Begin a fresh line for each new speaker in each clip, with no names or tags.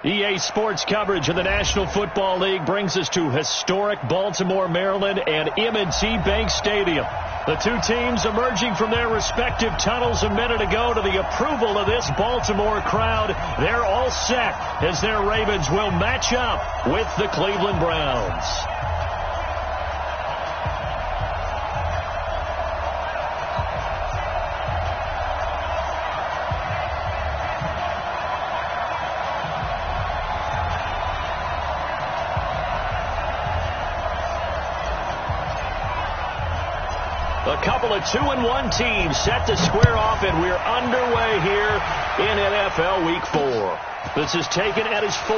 EA Sports coverage of the National Football League brings us to historic Baltimore, Maryland, and M&T Bank Stadium. The two teams emerging from their respective tunnels a minute ago to the approval of this Baltimore crowd. They're all set as their Ravens will match up with the Cleveland Browns. A couple of 2-1 teams set to square off, and we're underway here in NFL Week 4. This is taken at his 4.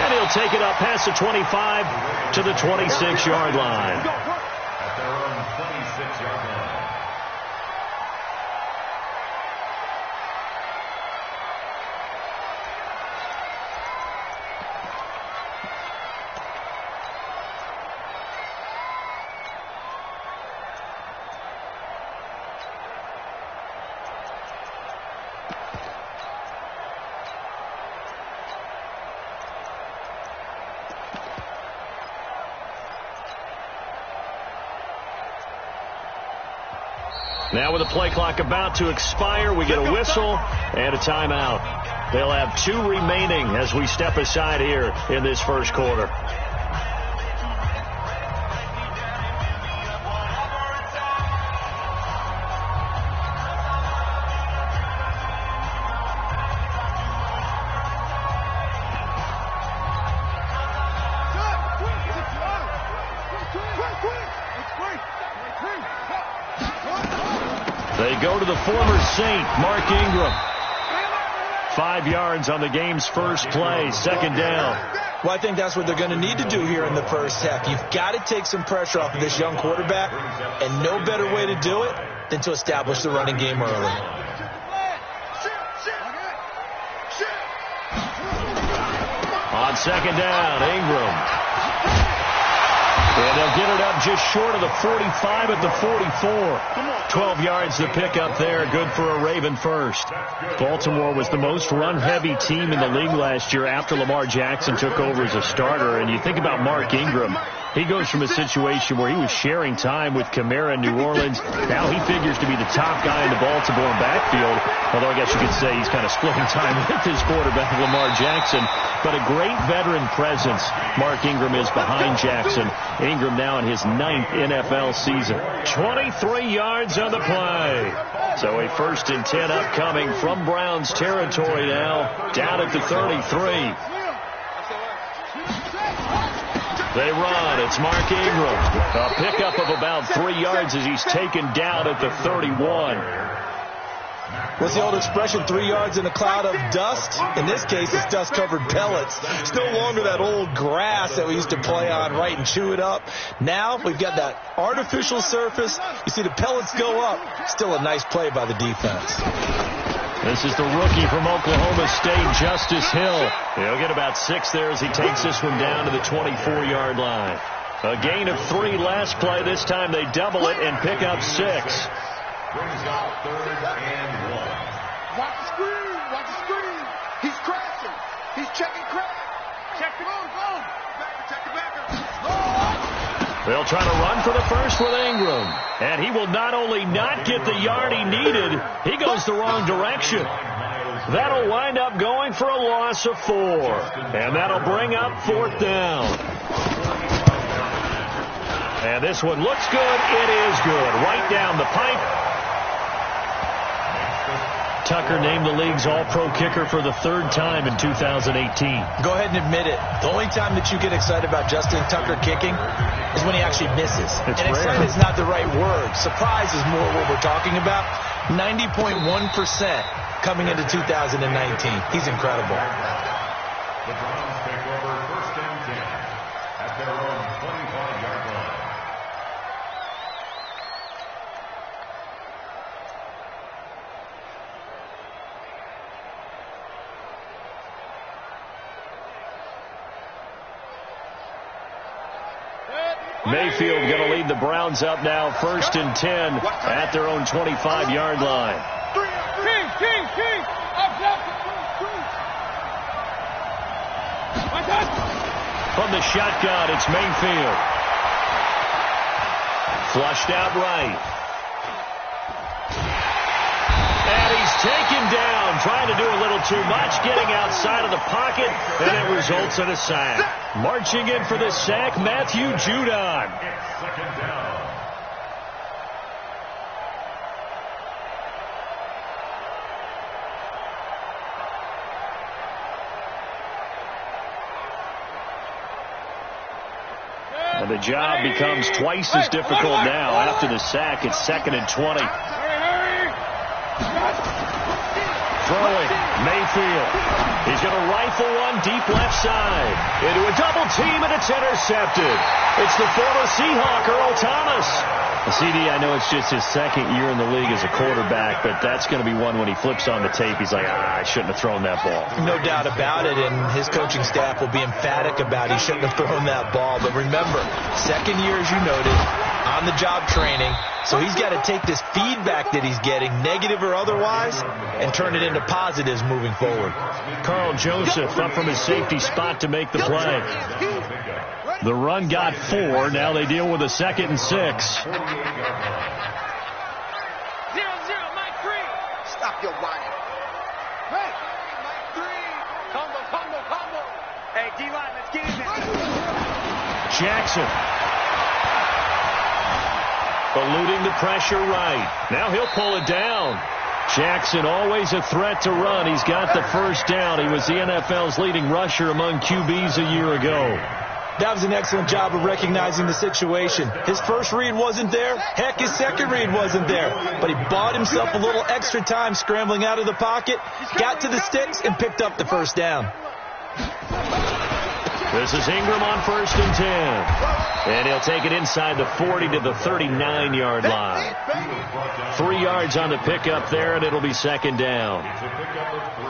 And he'll take it up past the 25 to the 26-yard line.
At their own 26-yard line.
Now with the play clock about to expire, we get a whistle and a timeout. They'll have 2 remaining as we step aside here in this first quarter. They go to the former Saint, Mark Ingram. 5 yards on the game's first play, second down.
Well, I think that's what they're going to need to do here in the first half. You've got to take some pressure off of this young quarterback, and no better way to do it than to establish the running game early.
On second down, Ingram. And they'll get it up just short of the 45 at the 44. 12 yards to pick up there. Good for a Raven first. Baltimore was the most run-heavy team in the league last year after Lamar Jackson took over as a starter. And you think about Mark Ingram. He goes from a situation where he was sharing time with Kamara in New Orleans. Now he figures to be the top guy in the Baltimore backfield. Although I guess you could say he's kind of splitting time with his quarterback, Lamar Jackson. But a great veteran presence Mark Ingram is behind Jackson. Ingram now in his 9th NFL season. 23 yards on the play. So a 1st and 10 upcoming from Browns territory now. Down at the 33. They run. It's Mark Ingram. A pickup of about 3 yards as he's taken down at the 31.
What's the old expression, 3 yards in a cloud of dust? In this case, it's dust-covered pellets. It's no longer that old grass that we used to play on, right, and chew it up. Now we've got that artificial surface. You see the pellets go up. Still a nice play by the defense.
This is the rookie from Oklahoma State, Justice Hill. He'll get about 6 there as he takes this one down to the 24-yard line. A gain of 3 last play. This time they double it and pick up 6.
Brings up 3rd and 1.
Watch the screen. Watch the screen. He's crashing. He's checking crash. Check the go. Check the backer.
They'll try to run for the first with Ingram. And he will not only not get the yard he needed, he goes the wrong direction. That'll wind up going for a loss of 4. And that'll bring up 4th down. And this one looks good. It is good. Right down the pipe. Tucker named the league's all-pro kicker for the 3rd time in 2018.
Go ahead and admit it. The only time that you get excited about Justin Tucker kicking is when he actually misses.
It's
and
rare.
excited is not the right word. Surprise is more what we're talking about. 90.1% coming into 2019. He's incredible.
The Browns take over 1st and 10 at their own 25-yard line.
Mayfield going to lead the Browns up now 1st and 10 at their own 25-yard line. From the shotgun, it's Mayfield. Flushed out right. And he's taken down, trying to do a little too much, getting outside of the pocket, and it results in a sack. Marching in for the sack, Matthew Judon.
It's 2nd down.
And the job becomes twice as difficult now after the sack. It's 2nd and 20. Throwing, Mayfield. He's going to rifle one deep left side. Into a double team, and it's intercepted. It's the former Seahawk, Earl Thomas. CD, I know it's just his 2nd year in the league as a quarterback, but that's going to be one when he flips on the tape. He's like, I shouldn't have thrown that ball.
No doubt about it, and his coaching staff will be emphatic about he shouldn't have thrown that ball. But remember, 2nd year, as you noted, on-the-job training. So he's got to take this feedback that he's getting, negative or otherwise, and turn it into positives moving forward.
Carl Joseph up from his safety spot to make the play. The run got 4. Now they deal with a 2nd and 6.
0-0, Mike 3. Stop your whining. Hey, Mike 3. Combo. Hey, D-line, let's get in there.
Jackson. Eluding the pressure right. Now he'll pull it down. Jackson always a threat to run. He's got the 1st down. He was the NFL's leading rusher among QBs a year ago.
That was an excellent job of recognizing the situation. His first read wasn't there. Heck, his second read wasn't there. But he bought himself a little extra time scrambling out of the pocket, got to the sticks, and picked up the 1st down.
This is Ingram on 1st and 10. And he'll take it inside the 40 to the 39-yard line. 3 yards on the pickup there, and it'll be 2nd down.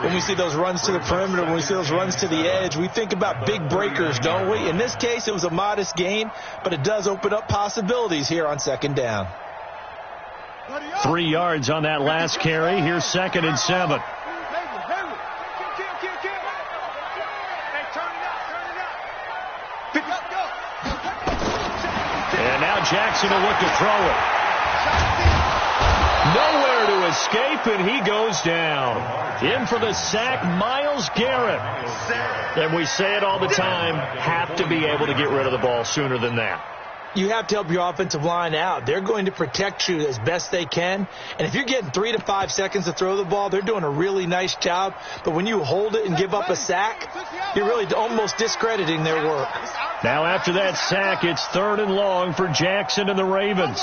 When we see those runs to the perimeter, when we see those runs to the edge, we think about big breakers, don't we? In this case, it was a modest gain, but it does open up possibilities here on 2nd down.
3 yards on that last carry. Here's 2nd and 7. And now Jackson will look to throw it. Nowhere to escape, and he goes down. In for the sack, Myles Garrett. And we say it all the time, have to be able to get rid of the ball sooner than that.
You have to help your offensive line out. They're going to protect you as best they can. And if you're getting 3 to 5 seconds to throw the ball, they're doing a really nice job. But when you hold it and give up a sack, you're really almost discrediting their work.
Now after that sack, it's 3rd and long for Jackson and the Ravens.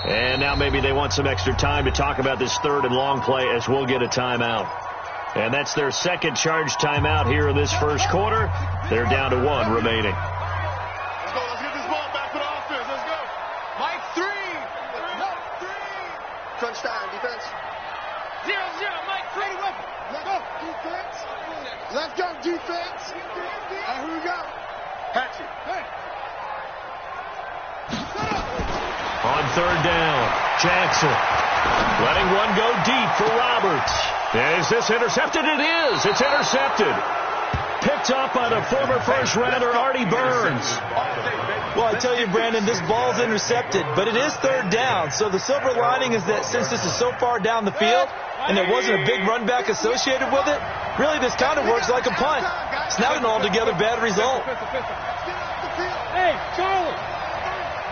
And now maybe they want some extra time to talk about this 3rd and long play as we'll get a timeout. And that's their 2nd charge timeout here in this 1st quarter. They're down to 1 remaining.
Let's go. Let's get this ball back for the offense. Let's go. Mike 3. Crunch time, defense. 0-0, Mike 3. Let's go, defense. Let's go, defense. All right, here we go. Hatchet. Hey.
On 3rd down, Jackson letting one go deep for Roberts. Is this intercepted? It is. It's intercepted. Picked up by the former first-rounder Artie Burns.
Well, I tell you, Brandon, this ball's intercepted, but it is 3rd down. So the silver lining is that since this is so far down the field and there wasn't a big run back associated with it, really this kind of works like a punt. It's not an altogether bad result.
Hey, Charlie.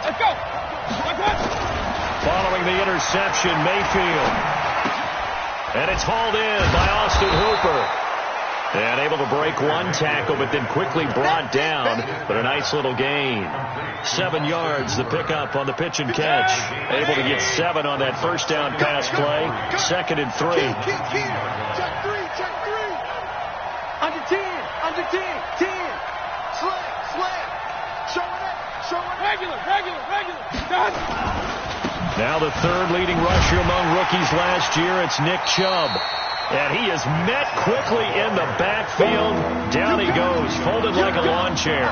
Let's go.
Following the interception, Mayfield. And it's hauled in by Austin Hooper. And able to break one tackle, but then quickly brought down. But a nice little gain. 7 yards, the pickup on the pitch and catch. Able to get 7 on that first down pass play. 2nd and 3.
Check 3. Under 10. 10. Slam. Showing it. Regular.
Now the 3rd leading rusher among rookies last year. It's Nick Chubb. And he is met quickly in the backfield. Down he goes, folded like a lawn chair.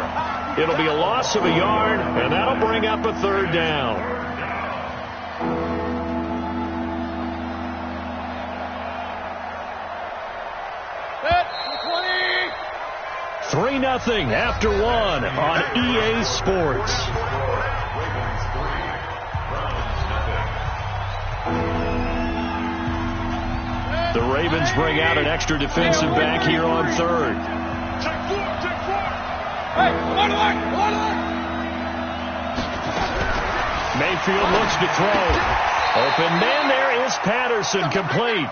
It'll be a loss of a yard, and that'll bring up a third down. 3-0 after one on EA Sports. The Ravens bring out an extra defensive back here on third. Mayfield looks to throw. Open man there is Patterson, complete.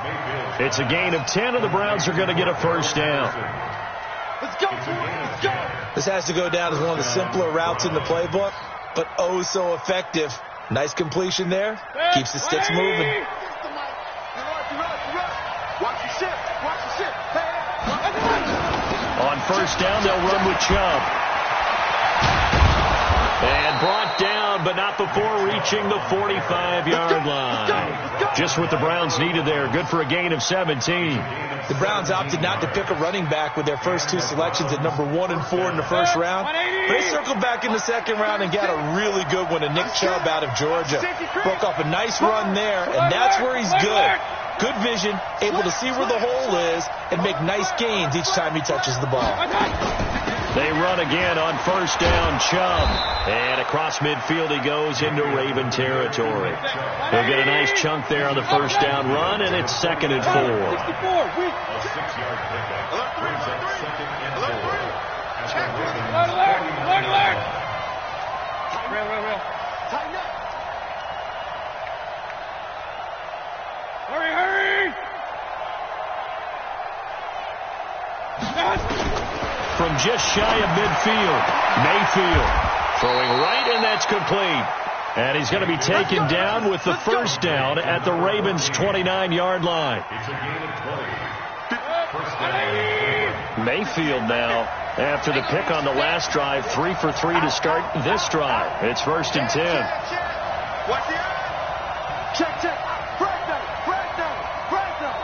It's a gain of 10, and the Browns are going to get a first down.
Let's go. Let's go.
This has to go down as one of the simpler routes in the playbook, but oh so effective. Nice completion there. Keeps the sticks moving.
Watch the ship. Watch the ship.
On first down, they'll run with Chubb. And brought down, but not before reaching the 45-yard line. Just what the Browns needed there. Good for a gain of 17.
The Browns opted not to pick a running back with their first two selections at number 1 and 4 in the first round. But they circled back in the second round and got a really good one to Nick Chubb out of Georgia. Broke off a nice run there, and that's where he's good. Good vision, able to see where the hole is, and make nice gains each time he touches the ball.
They run again on first down, Chubb. And across midfield he goes into Raven territory. He'll get a nice chunk there on the first down run, and it's 2nd and 4.
A 6-yard pickup brings up 2nd and 4. At the Ravens' 49.
Real. Tighten up. Hurry.
From just shy of midfield, Mayfield throwing right, and that's complete. And he's going to be taken down with the first down at the Ravens' 29-yard line.
It's a gain of 20. First down.
Mayfield now, after the pick on the last drive, 3 for 3 to start this drive. It's 1st and 10.
Watch the eye. Check. Breakdown.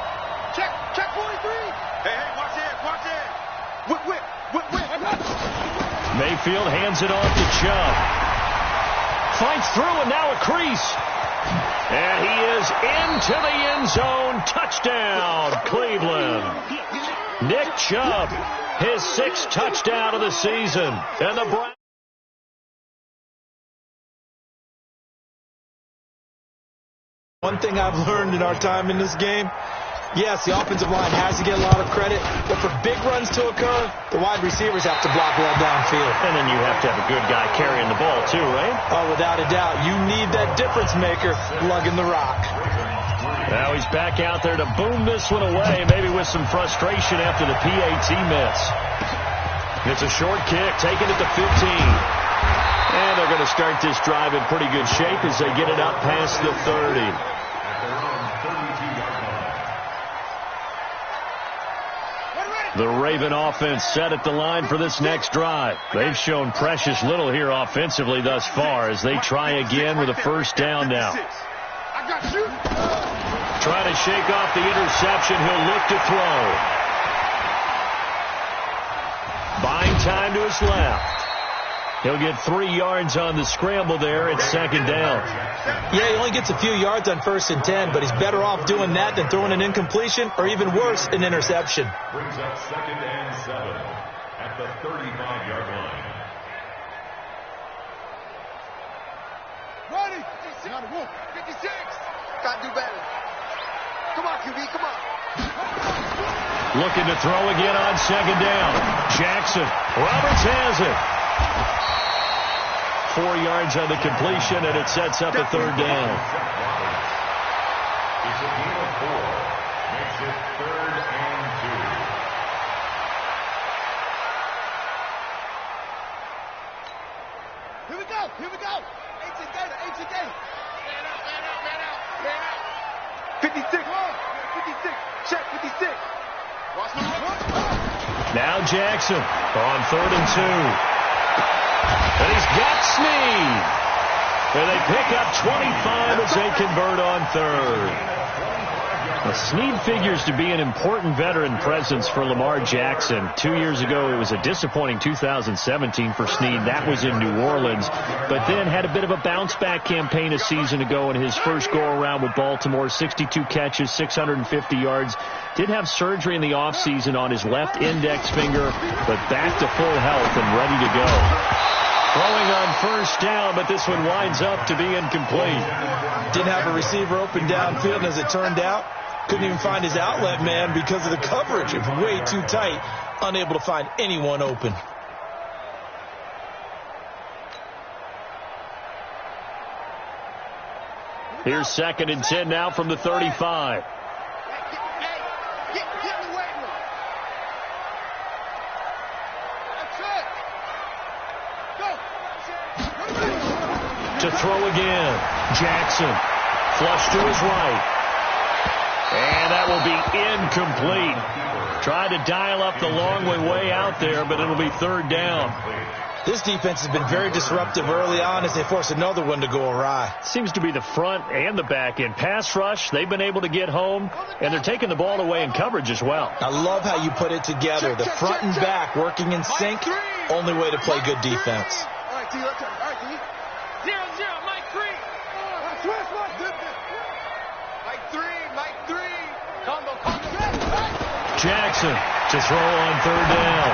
Check 43. Hey, watch it. Whip.
Mayfield hands it off to Chubb. Fights through, and now a crease. And he is into the end zone. Touchdown, Cleveland. Nick Chubb, his 6th touchdown of the season. And the Browns.
One thing I've learned in our time in this game, yes, the offensive line has to get a lot of credit, but for big runs to occur, the wide receivers have to block well downfield.
And then you have to have a good guy carrying the ball too, right?
Oh, without a doubt. You need that difference maker lugging the rock.
Now he's back out there to boom this one away, maybe with some frustration after the PAT miss. It's a short kick, taken at the 15. And they're going to start this drive in pretty good shape as they get it up past the 30. The Raven offense set at the line for this next drive. They've shown precious little here offensively thus far as they try again with a first down now. Trying to shake off the interception. He'll look to throw. Buying time to his left. He'll get 3 yards on the scramble there at 2nd down.
Yeah, he only gets a few yards on 1st and 10, but he's better off doing that than throwing an incompletion or even worse, an interception.
Brings up 2nd and 7 at the 35-yard line.
Ready. 56. Got to do better. Come on, QB, come on.
Looking to throw again on 2nd down. Jackson. Roberts has it. 4 yards on the completion, and it sets up a 3rd down.
It's a gain of 4. Makes it 3rd and 2.
Here we go. Ancient data. Man out. 56. Check 56. Watch my run.
Now Jackson on 3rd and 2. And he's got Snead. And they pick up 25 as they convert on 3rd. Well, Snead figures to be an important veteran presence for Lamar Jackson. 2 years ago, it was a disappointing 2017 for Snead. That was in New Orleans, but then had a bit of a bounce-back campaign a season ago in his first go-around with Baltimore. 62 catches, 650 yards. Did have surgery in the offseason on his left index finger, but back to full health and ready to go. Throwing on first down, but this one winds up to be incomplete.
Didn't have a receiver open downfield, and as it turned out, couldn't even find his outlet man because of the coverage. It was way too tight, unable to find anyone open.
Here's 2nd and 10 now from the 35. To throw again. Jackson. Flush to his right. And that will be incomplete. Tried to dial up the long way out there, but it'll be 3rd down.
This defense has been very disruptive early on as they force another one to go awry.
Seems to be the front and the back end. Pass rush, they've been able to get home, and they're taking the ball away in coverage as well.
I love how you put it together. The front and back working in sync. Only way to play good defense.
All right, D, let's go. All right, D. 0-0, Mike 3. Mike 3. Combo.
Jackson to throw on 3rd down.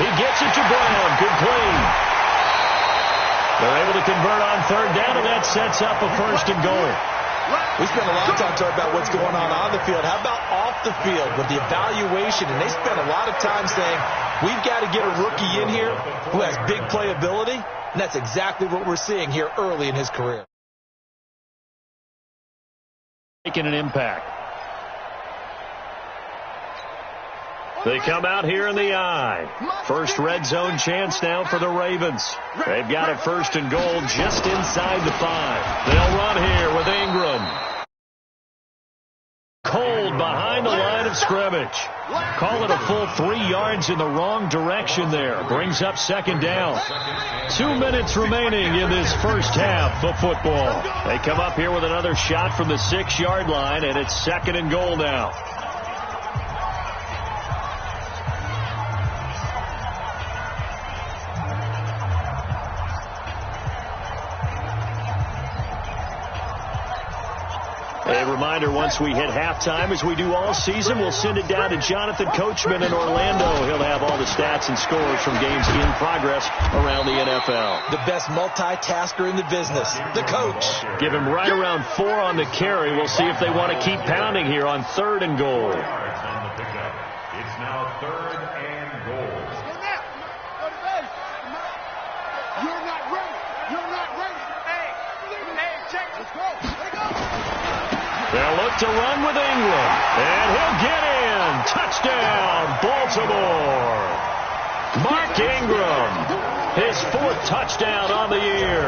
He gets it to Brown. Good play. They're able to convert on 3rd down, and that sets up a 1st and goal.
We spent a lot of time talking about what's going on the field. How about off the field with the evaluation? And they spent a lot of time saying, we've got to get a rookie in here who has big playability. And that's exactly what we're seeing here early in his career.
Making an impact. They come out here in the eye. First red zone chance now for the Ravens. They've got it 1st and goal just inside the 5. They'll run here with Ingram. Cold behind the line of scrimmage. Call it a full 3 yards in the wrong direction there. Brings up 2nd down. 2 minutes remaining in this first half of football. They come up here with another shot from the 6-yard line, and it's 2nd and goal now. A reminder, once we hit halftime, as we do all season, we'll send it down to Jonathan Coachman in Orlando. He'll have all the stats and scores from games in progress around the NFL.
The best multitasker in the business, the coach.
Give him right around 4 on the carry. We'll see if they want to keep pounding here on 3rd and goal.
It's now 3rd and goal.
You're not ready. Hey, check. Let's go.
They'll look to run with Ingram, and he'll get in. Touchdown, Baltimore. Mark Ingram, his 4th touchdown on the year,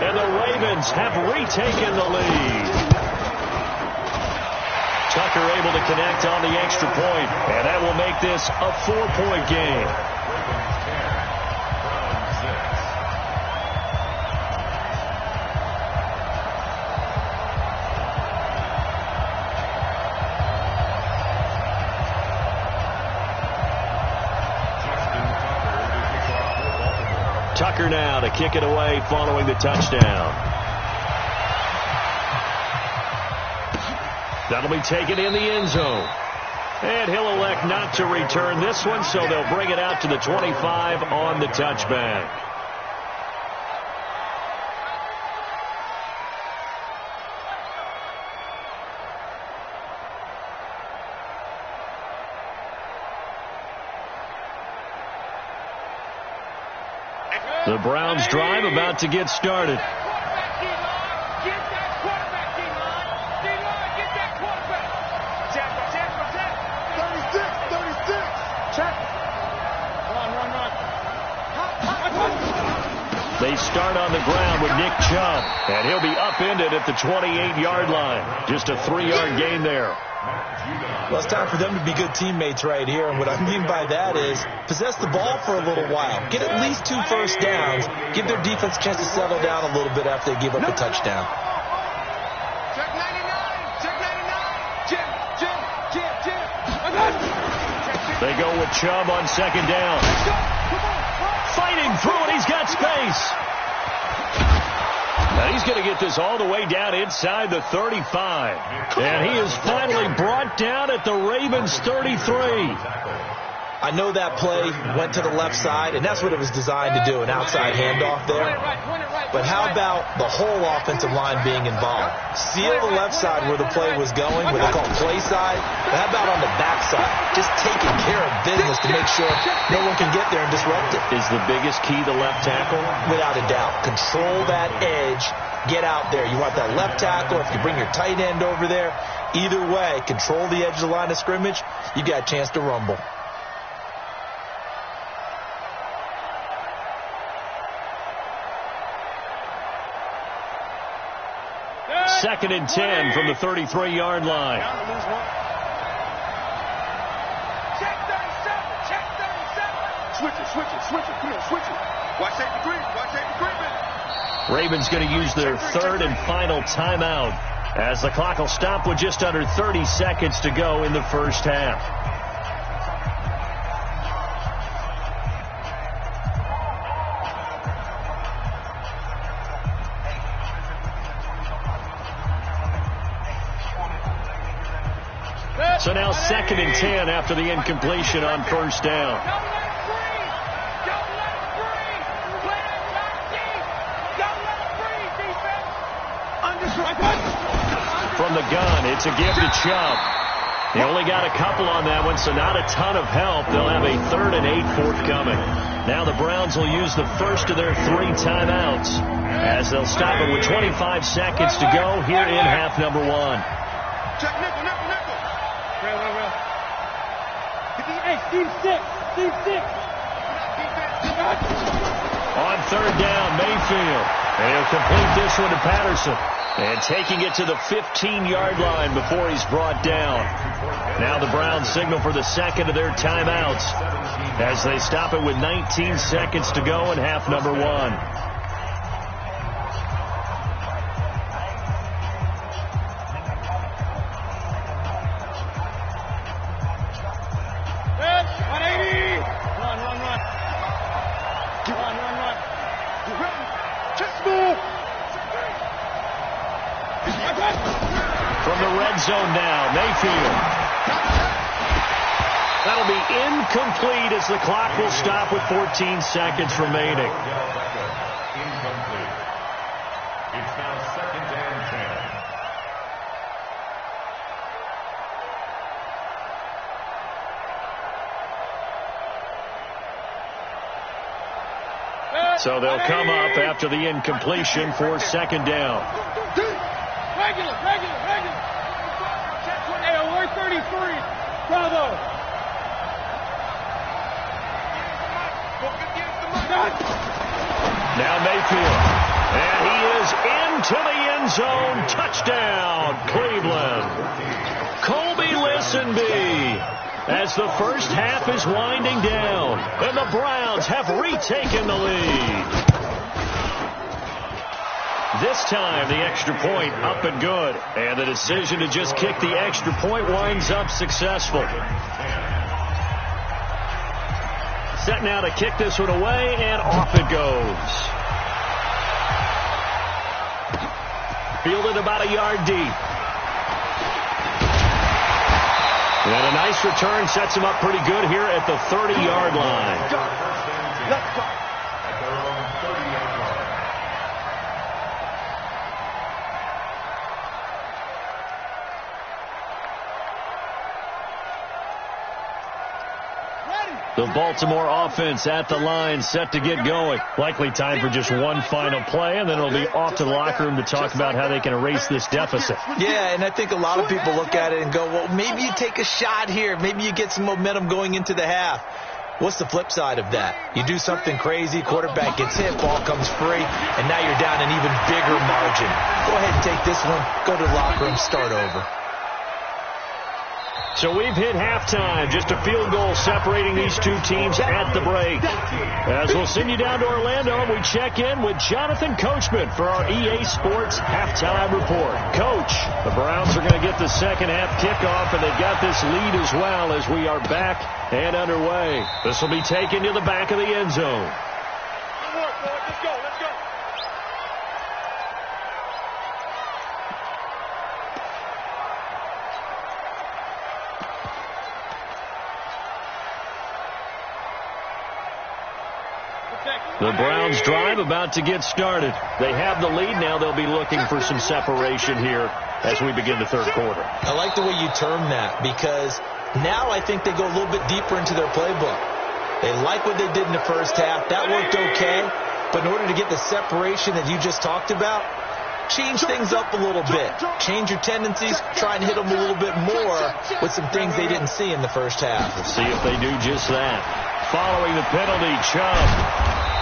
and the Ravens have retaken the lead. Tucker able to connect on the extra point, and that will make this a 4-point game. Tucker now to kick it away following the touchdown. That'll be taken in the end zone. And he'll elect not to return this one, so they'll bring it out to the 25 on the touchback. The Browns drive about to get started. They start on the ground with Nick Chubb, and he'll be upended at the 28-yard line. Just a 3-yard gain there.
Well, it's time for them to be good teammates right here, and what I mean by that is possess the ball for a little while. Get at least 2 first downs. Give their defense a chance to settle down a little bit after they give up a touchdown.
Check 99. Check 99.
They go with Chubb on second down. Fighting through it. He's got space. Now he's going to get this all the way down inside the 35. And he is finally brought down at the Ravens 33.
I know that play went to the left side, and that's what it was designed to do, an outside handoff there. But how about the whole offensive line being involved? Seal the left side where the play was going, what they call play side. But how about on the back side? Just taking care of business to make sure no one can get there and disrupt it.
Is the biggest key the left tackle?
Without a doubt. Control that edge. Get out there. You want that left tackle. If you bring your tight end over there, either way, control the edge of the line of scrimmage, you got a chance to rumble.
Second and 10 from the 33-yard line.
Check 37. Check 37. Switch it. Come on, switch it. Watch safety green.
Ravens going to use their third and final timeout as the clock will stop with just under 30 seconds to go in the first half. So now second and 10 after the incompletion on first down. From the gun, it's a give to Chubb. They only got a couple on that one, so not a ton of help. They'll have a 3rd and 8 forthcoming. Now the Browns will use the first of their 3 timeouts as they'll stop it with 25 seconds to go here in half number 1.
Check nickel.
Hey, Steve six.
On third down, Mayfield. And he'll complete this one to Patterson. And taking it to the 15-yard line before he's brought down. Now the Browns signal for the second of their timeouts as they stop it with 19 seconds to go in half number 1. From the red zone now, Mayfield. That'll be incomplete as the clock will stop with 14 seconds remaining.
Incomplete. It's now 2nd and
10. So they'll come up after the incompletion for second down.
Regular. Hey, alert 33. Bravo.
Now Mayfield. And he is into the end zone. Touchdown, Cleveland. Colby Listenbee. As the first half is winding down. And the Browns have retaken the lead. This time, the extra point up and good. And the decision to just kick the extra point winds up successful. Set now to kick this one away, and off it goes. Fielded about a yard deep. And a nice return sets him up pretty good here at the 30-yard line.
Let's go. At their own 30-yard line.
The Baltimore offense at the line, set to get going. Likely time for just one final play, and then it'll be off to the locker room to talk about how they can erase this deficit.
Yeah, and I think a lot of people look at it and go, well, maybe you take a shot here. Maybe you get some momentum going into the half. What's the flip side of that? You do something crazy, quarterback gets hit, ball comes free, and now you're down an even bigger margin. Go ahead and take this one, go to the locker room, start over.
So we've hit halftime. Just a field goal separating these two teams at the break. As we'll send you down to Orlando, we check in with Jonathan Coachman for our EA Sports Halftime Report. Coach, the Browns are going to get the second half kickoff, and they've got this lead as well as we are back and underway. This will be taken to the back of the end zone.
Good work, boys. Let's go. Let's go.
The Browns drive about to get started. They have the lead now. They'll be looking for some separation here as we begin the third quarter.
I like the way you term that, because now I think they go a little bit deeper into their playbook. They like what they did in the first half. That worked okay. But in order to get the separation that you just talked about, change things up a little bit. Change your tendencies. Try and hit them a little bit more with some things they didn't see in the first half.
Let's see if they do just that. Following the penalty, Chubb.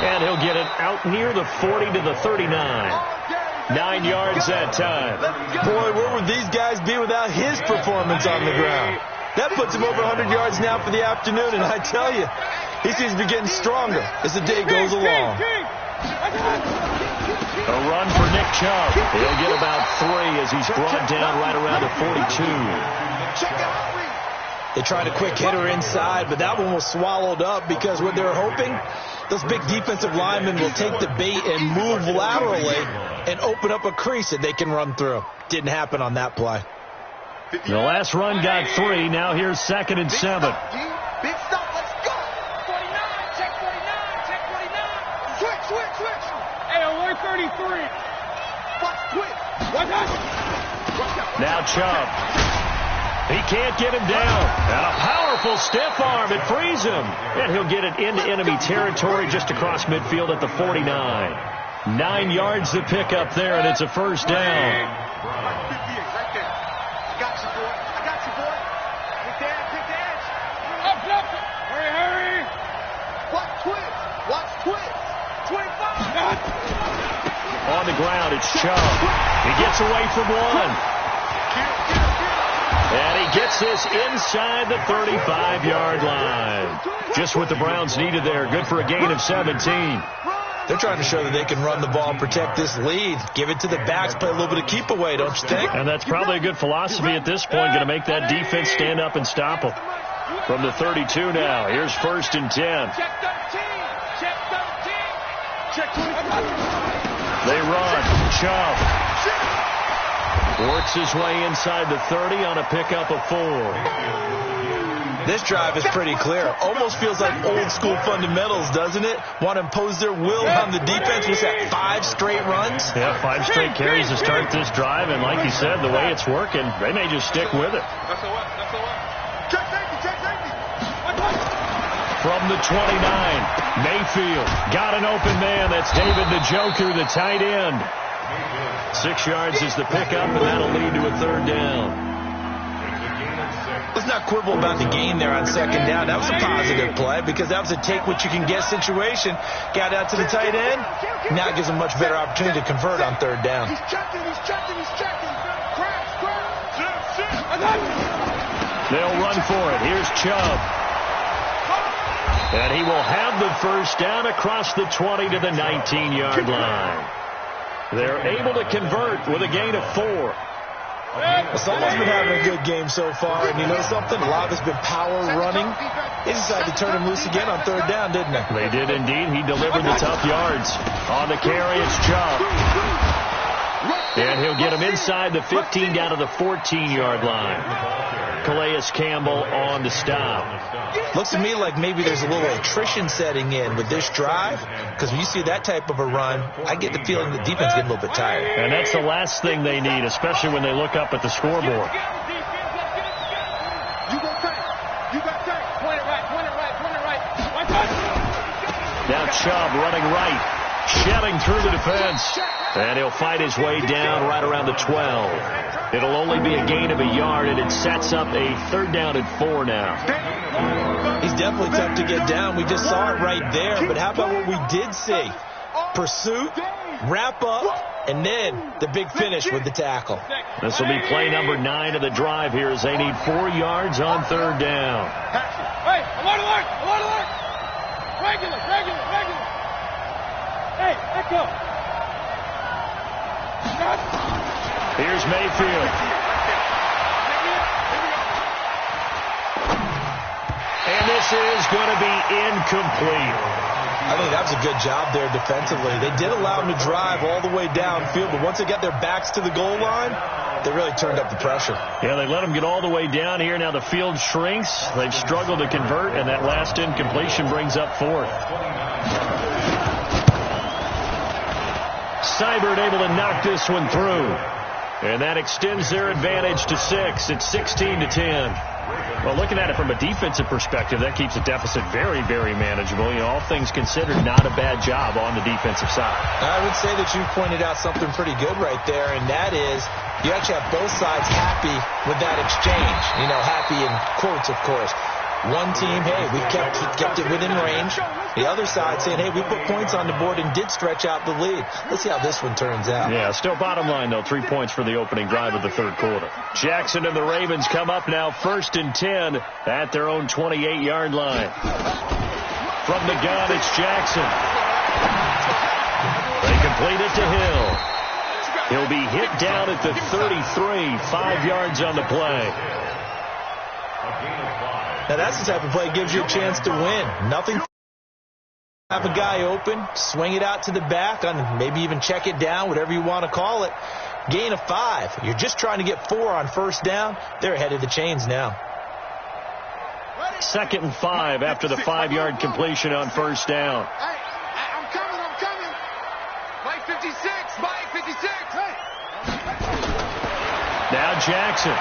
And he'll get it out near the 40 to the 39. 9 yards that time.
Boy, where would these guys be without his performance on the ground? That puts him over 100 yards now for the afternoon, and I tell you, he seems to be getting stronger as the day goes along.
A run for Nick Chubb. He'll get about 3 as he's brought down right around the 42.
They tried a quick hitter inside, but that one was swallowed up because what they're hoping, those big defensive linemen will take the bait and move laterally and open up a crease that they can run through. Didn't happen on that play.
The last run got 3. Now here's 2nd and 7.
Big stop. Let's go. 49. Check 49. Check 49. Switch.
Hey, on 133.
Switch.
Now Chubb. He can't get him down. And a powerful stiff arm. It frees him. And he'll get it into enemy territory just across midfield at the 49. 9 yards to pick up there, and it's a first down.
Right there. I got you, boy. Pick the edge.
Up. Hurry.
Watch twist. 25.
On the ground, it's Chubb. He gets away from one. And he gets this inside the 35-yard line. Just what the Browns needed there. Good for a gain of 17.
They're trying to show that they can run the ball, protect this lead. Give it to the backs, play a little bit of keep away, don't you think?
And that's probably a good philosophy at this point. Going to make that defense stand up and stop them. From the 32 now. Here's 1st and 10.
Check 13.
They run. Chubb works his way inside the 30 on a pickup of 4.
This drive is pretty clear. Almost feels like old school fundamentals, doesn't it? Want to impose their will on the defense. Was that 5 straight runs?
Yeah, 5 straight carries to start this drive. And like you said, the way it's working, they may just stick with it.
That's a what?
Check safety.
From the 29, Mayfield got an open man. That's David Njoku, the tight end. 6 yards is the pickup, and that'll lead to a 3rd down.
Let's not quibble about the gain there on 2nd down. That was a positive play because that was a take-what-you-can-get situation. Got out to the tight end. Now it gives them a much better opportunity to convert on 3rd down.
He's checking. Crash.
They'll run for it. Here's Chubb. And he will have the first down across the 20 to the 19-yard line. They're able to convert with a gain of 4.
Someone's been having a good game so far, and you know something? A lot of it's been power running. They decided to turn him loose again on 3rd down, didn't they?
They did indeed. He delivered the tough yards. On the carry, it's Chubb. And he'll get him inside the 15 down to the 14-yard line. Calais Campbell on the stop.
Looks to me like maybe there's a little attrition setting in with this drive, because when you see that type of a run, I get the feeling the defense getting a little bit tired.
And that's the last thing they need, especially when they look up at the scoreboard.
You got tank. Point it right.
Now Chubb running right, shedding through the defense. And he'll fight his way down right around the 12. It'll only be a gain of a yard, and it sets up a 3rd down and 4 now.
He's definitely tough to get down. We just saw it right there. But how about what we did see? pursuit, wrap up, and then the big finish with the tackle.
This will be play number 9 of the drive here as they need 4 yards on third down.
Hey, alert! Regular. Hey, let go.
Here's Mayfield. And this is going to be incomplete.
I think that was a good job there defensively. They did allow them to drive all the way downfield, but once they got their backs to the goal line, they really turned up the pressure.
Yeah, they let them get all the way down here. Now the field shrinks. They've struggled to convert, and that last incompletion brings up 4th. Seibert able to knock this one through. And that extends their advantage to 6. It's 16-10. Well, looking at it from a defensive perspective, that keeps the deficit very, very manageable. You know, all things considered, not a bad job on the defensive side.
I would say that you pointed out something pretty good right there, and that is you actually have both sides happy with that exchange. You know, happy in quotes, of course. One team, hey, we kept it within range. The other side saying, hey, we put points on the board and did stretch out the lead. Let's see how this one turns out.
Yeah, still bottom line, though, 3 points for the opening drive of the third quarter. Jackson and the Ravens come up now 1st and 10 at their own 28-yard line. From the gun, it's Jackson. They complete it to Hill. He'll be hit down at the 33, 5 yards on the play.
Now, that's the type of play that gives you a chance to win. Nothing. Have a guy open, swing it out to the back, and maybe even check it down, whatever you want to call it. Gain of 5. You're just trying to get 4 on first down. They're ahead of the chains now.
2nd and 5 after the 5-yard completion on first down.
Hey, I'm coming. Mike 56. Hey.
Now Jackson.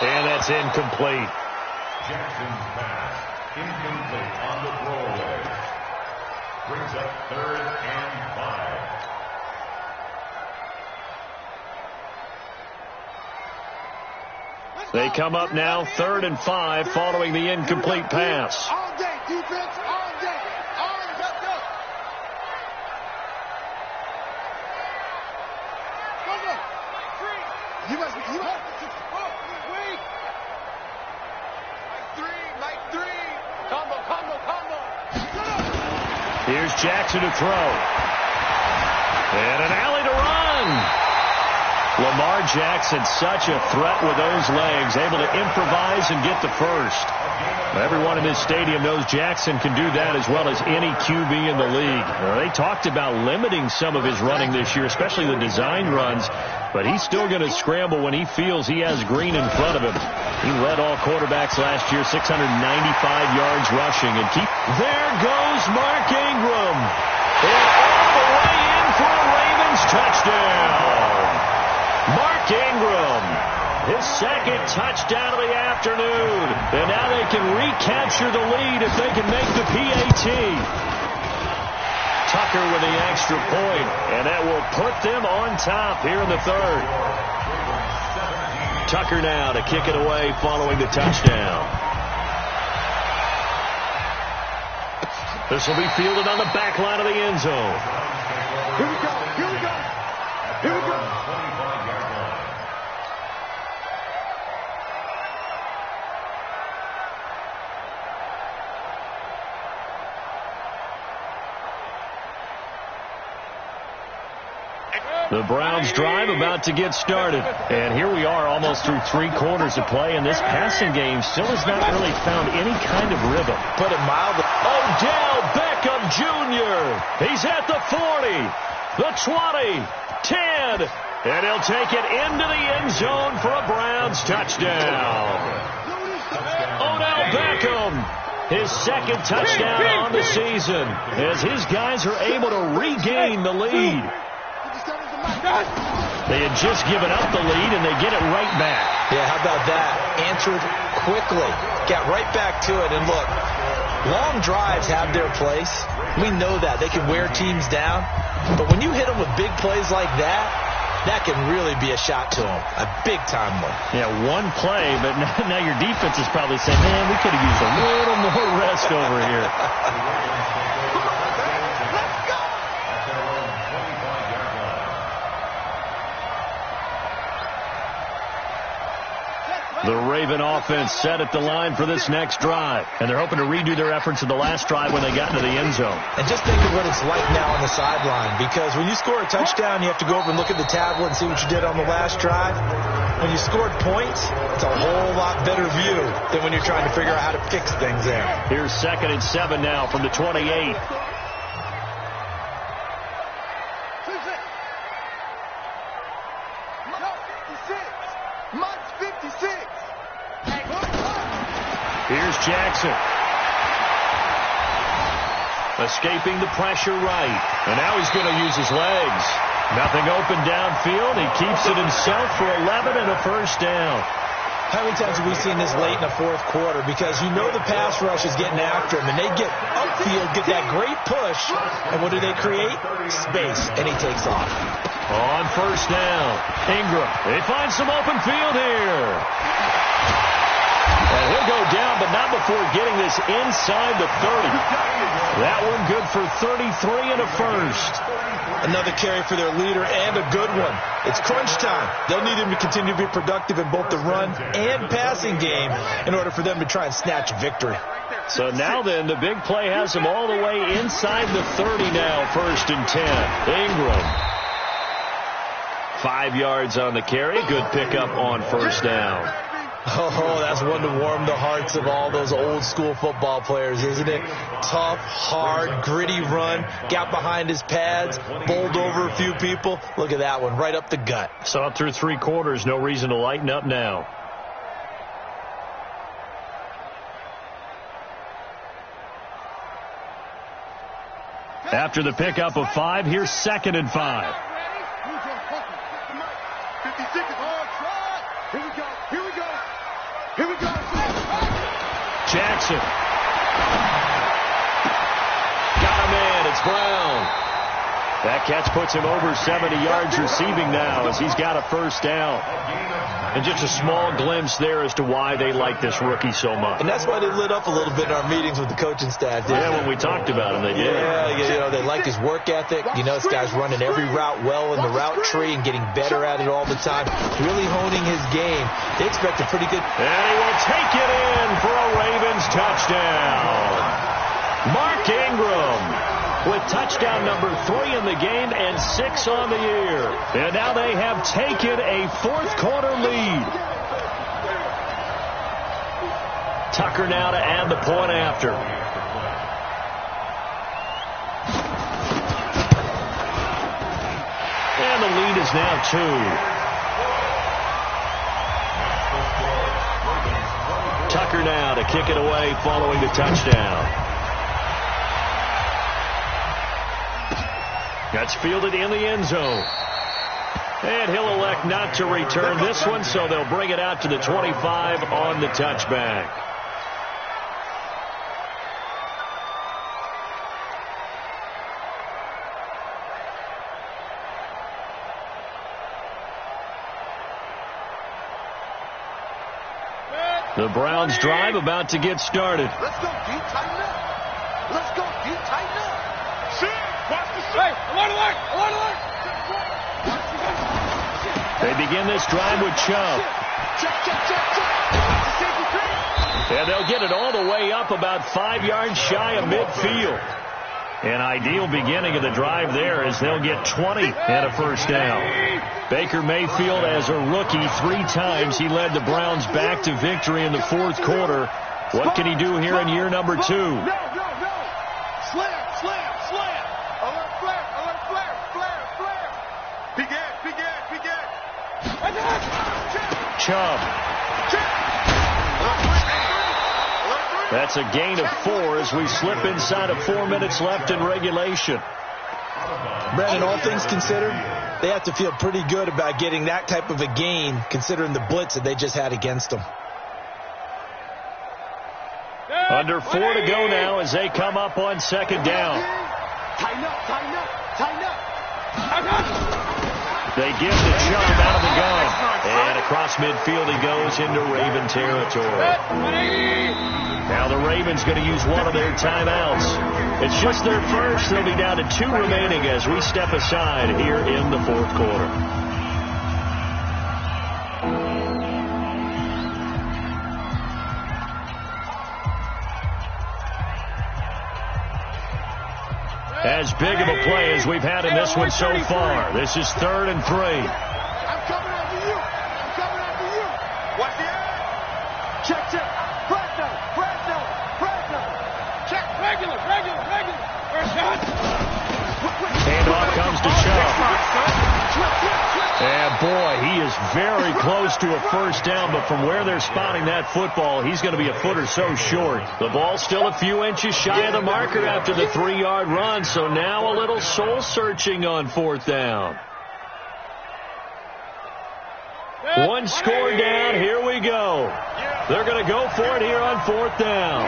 And that's incomplete.
Jackson's pass incomplete on the throwaway. Brings up 3rd and 5.
They come up now 3rd and 5 following the incomplete pass.
All day, defense, all day. Let's go. You must be. Mike 3. Combo.
Here's Jackson to throw. And an alley to run. Lamar Jackson, such a threat with those legs, able to improvise and get the first. Everyone in this stadium knows Jackson can do that as well as any QB in the league. They talked about limiting some of his running this year, especially the design runs, but he's still going to scramble when he feels he has green in front of him. He led all quarterbacks last year, 695 yards rushing. And there goes Mark Ingram. And all the way in for a Ravens touchdown. Mark Ingram, his 2nd touchdown of the afternoon. And now they can recapture the lead if they can make the PAT. Tucker with the extra point, and that will put them on top here in the 3rd. Tucker now to kick it away following the touchdown. This will be fielded on the back line of the end zone.
Here we go.
The Browns drive about to get started. And here we are almost through 3 quarters of play, and this passing game still has not really found any kind of rhythm.
Put it mildly.
Odell Beckham Jr. He's at the 40, the 20, 10, and he'll take it into the end zone for a Browns touchdown. Odell Beckham, his 2nd touchdown on the season, as his guys are able to regain the lead. They had just given up the lead, and they get it right back.
Yeah, how about that? Answered quickly. Got right back to it. And look, long drives have their place. We know that. They can wear teams down. But when you hit them with big plays like that, that can really be a shot to them. A big-time one.
Yeah, one play, but now your defense is probably saying, man, we could have used a little more rest fast over here. The Raven offense set at the line for this next drive. And they're hoping to redo their efforts in the last drive when they got into the end zone.
And just think of what it's like now on the sideline. Because when you score a touchdown, you have to go over and look at the tablet and see what you did on the last drive. When you scored points, it's a whole lot better view than when you're trying to figure out how to fix things there.
Here's 2nd and 7 now from the 28. Here's Jackson. Escaping the pressure right. And now he's going to use his legs. Nothing open downfield. He keeps it himself for 11 and a first down.
How many times have we seen this late in the fourth quarter? Because you know the pass rush is getting after him, and they get upfield, get that great push, and what do they create? Space, and he takes off.
On first down, Ingram. They find some open field here. And he'll go down, but not before getting this inside the 30. That one good for 33 and a first.
Another carry for their leader and a good one. It's crunch time. They'll need him to continue to be productive in both the run and passing game in order for them to try and snatch victory.
So now then, the big play has them all the way inside the 30 now, 1st and 10. Ingram. 5 yards on the carry. Good pickup on first down.
Oh, that's one to warm the hearts of all those old school football players, isn't it? Tough, hard, gritty run. Got behind his pads, bowled over a few people. Look at that one, right up the gut.
Saw it through 3 quarters. No reason to lighten up now. After the pickup of 5, here's 2nd and 5.
50 seconds. Here we go. Here we go. Here we go.
Jackson. Got a man. It's Brown. That catch puts him over 70 yards receiving now as he's got a first down. And just a small glimpse there as to why they like this rookie so much.
And that's why they lit up a little bit in our meetings with the coaching staff.
Yeah, when we talked about him, they did.
Yeah, you know, they like his work ethic. You know, this guy's running every route well in the route tree and getting better at it all the time. Really honing his game. They expect a pretty good...
And he will take it in for a Ravens touchdown. Mark Ingram with touchdown number 3 in the game and 6 on the year. And now they have taken a fourth-quarter lead. Tucker now to add the point after. And the lead is now 2. Tucker now to kick it away following the touchdown. That's fielded in the end zone. And he'll elect not to return this one, so they'll bring it out to the 25 on the touchback. The Browns drive about to get started.
Let's go, D. Tighten up. Let's go, D. Tighten up. Shit. Watch the shit.
Hey, alert.
They begin this drive with Chubb. And they'll get it all the way up about 5 yards shy of midfield. An ideal beginning of the drive there as they'll get 20 and a first down. Baker Mayfield, as a rookie, 3 times he led the Browns back to victory in the fourth quarter. What can he do here in year number 2?
No. Slam. Alert, flare. Big Ed.
Chubb. That's a gain of 4 as we slip inside of 4 minutes left in regulation.
Brandon, all things considered, they have to feel pretty good about getting that type of a gain considering the blitz that they just had against them.
Under 4 to go now as they come up on second down.
Tighten up.
They give to Chubb out of the gun. And across midfield he goes into Raven territory. Now the Ravens going to use one of their timeouts. It's just their first. They'll be down to 2 remaining as we step aside here in the fourth quarter. As big of a play as we've had in this one so far. This is 3rd and 3.
I'm coming after you. I'm coming after you. Watch the air. Check, check. Presto, presto, presto. Check. Regular. First shot.
Handoff comes to Chubb. And boy, he is very close to a first down, but from where they're spotting that football, he's going to be a foot or so short. The ball's still a few inches shy of the marker after the 3-yard run, so now a little soul-searching on 4th down. One score down, here we go. They're going to go for it here on 4th down.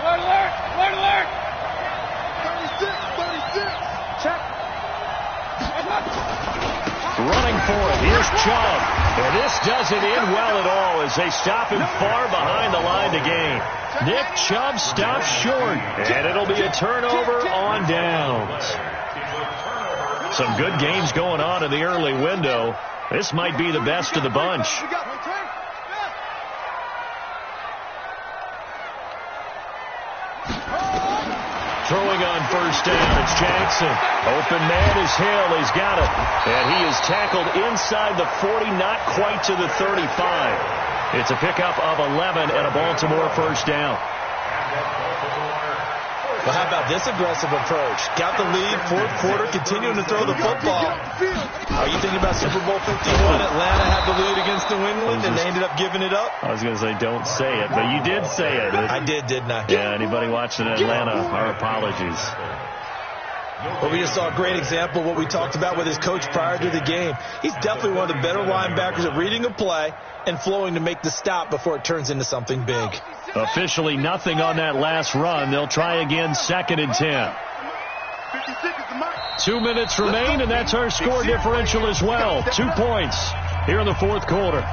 Alert! 36. Check.
Running for it. Here's Chubb. And this doesn't end well at all as they stop him far behind the line to gain. Nick Chubb stops short. And it'll be a turnover on downs. Some good games going on in the early window. This might be the best of the bunch. Throwing on first down, it's Jackson. Open man is Hill. He's got it. And he is tackled inside the 40, not quite to the 35. It's a pickup of 11 and a Baltimore first down.
Well, how about this aggressive approach? Got the lead, 4th quarter, continuing to throw the football. Are you thinking about Super Bowl 51? Atlanta had the lead against New England, and they ended up giving it up?
I was going to say don't say it, but you did say it.
I did, didn't I?
Yeah, anybody watching Atlanta, our apologies.
Well, we just saw a great example of what we talked about with his coach prior to the game. He's definitely one of the better linebackers at reading a play and flowing to make the stop before it turns into something big.
Officially nothing on that last run. They'll try again, 2nd and 10. 2 minutes remain, and that's our score differential as well. 2 points here in the 4th quarter.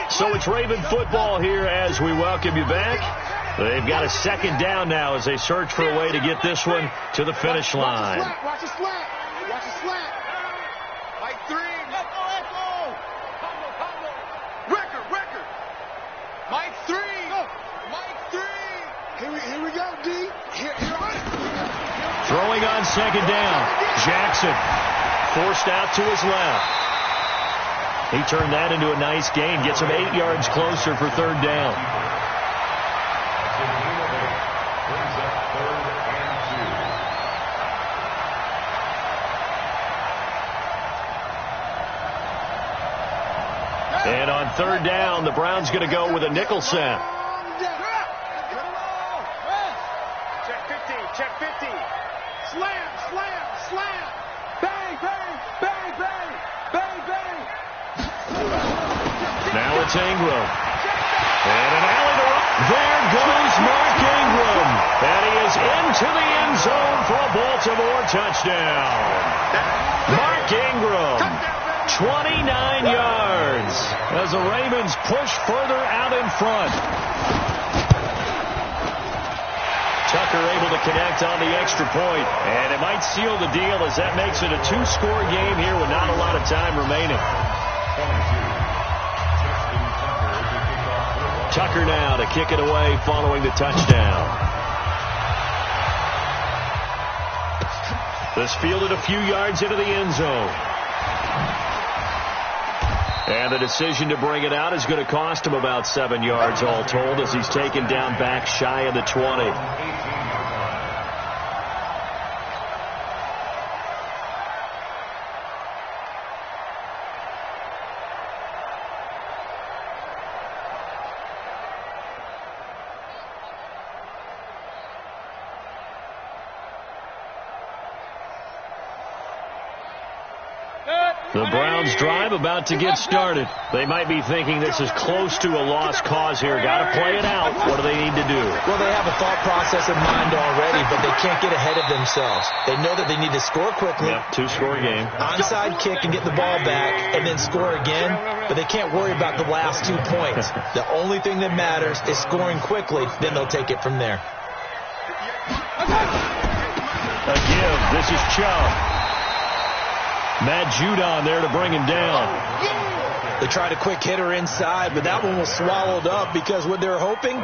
So it's Raven football here as we welcome you back. They've got a 2nd down now as they search for a way to get this one to the finish line.
Watch the slant. Like 3. Echo. Record. Mike 3. Here we go, D. Here.
Throwing on 2nd down. Jackson forced out to his left. He turned that into a nice gain. Gets him 8 yards closer for 3rd down. And on 3rd down, the Browns going to go with a nickel set.
Check 50. Slam. Bang.
Now it's Ingram. And an alley to right. There goes Mark Ingram. And he is into the end zone for a Baltimore touchdown. Mark Ingram, 29 yards as the Ravens push further out in front. Tucker able to connect on the extra point, and it might seal the deal as that makes it a 2-score game here with not a lot of time remaining. Tucker now to kick it away following the touchdown. This fielded a few yards into the end zone. And the decision to bring it out is going to cost him about 7 yards all told as he's taken down back shy of the 20.
Good.
The Browns drive about to get started. They might be thinking this is close to a lost cause here. Got to play it out. What do they need to do?
Well, they have a thought process in mind already, but they can't get ahead of themselves. They know that they need to score quickly.
Yep, two-score game.
Onside kick and get the ball back and then score again, but they can't worry about the last 2 points. The only thing that matters is scoring quickly, then they'll take it from there.
A give. This is Chubb. Matt Judon there to bring him down.
They tried a quick hitter inside, but that one was swallowed up because what they're hoping,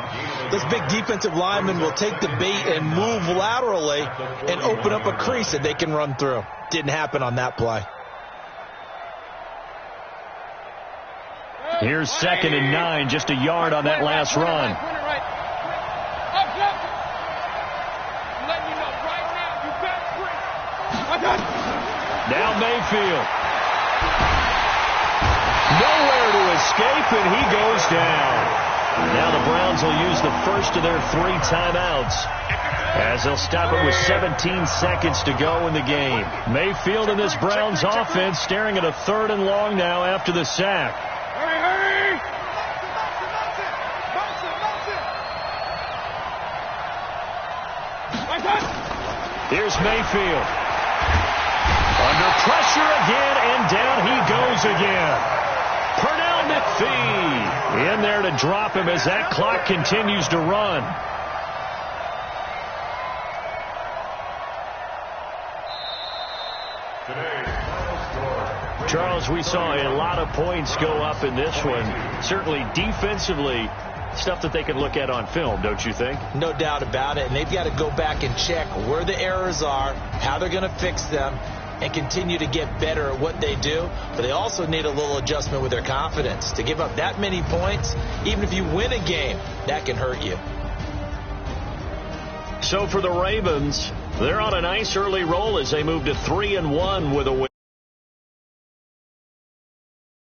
this big defensive lineman will take the bait and move laterally and open up a crease that they can run through. Didn't happen on that play.
Here's 2nd and 9, just a yard on that last run. Now Mayfield. Nowhere to escape, and he goes down. Now the Browns will use the first of their 3 timeouts, as they'll stop it with 17 seconds to go in the game. Mayfield and this Browns offense staring at a 3rd and long now after the sack.
Hurry!
Here's Mayfield. Under pressure again, and down he goes again. Pernell McPhee in there to drop him as that clock continues to run. Charles, we saw a lot of points go up in this one. Certainly defensively, stuff that they can look at on film, don't you think?
No doubt about it, and they've got to go back and check where the errors are, how they're going to fix them, and continue to get better at what they do. But they also need a little adjustment with their confidence. To give up that many points, even if you win a game, that can hurt you.
So for the Ravens, they're on a nice early roll as they move to 3-1 with a win.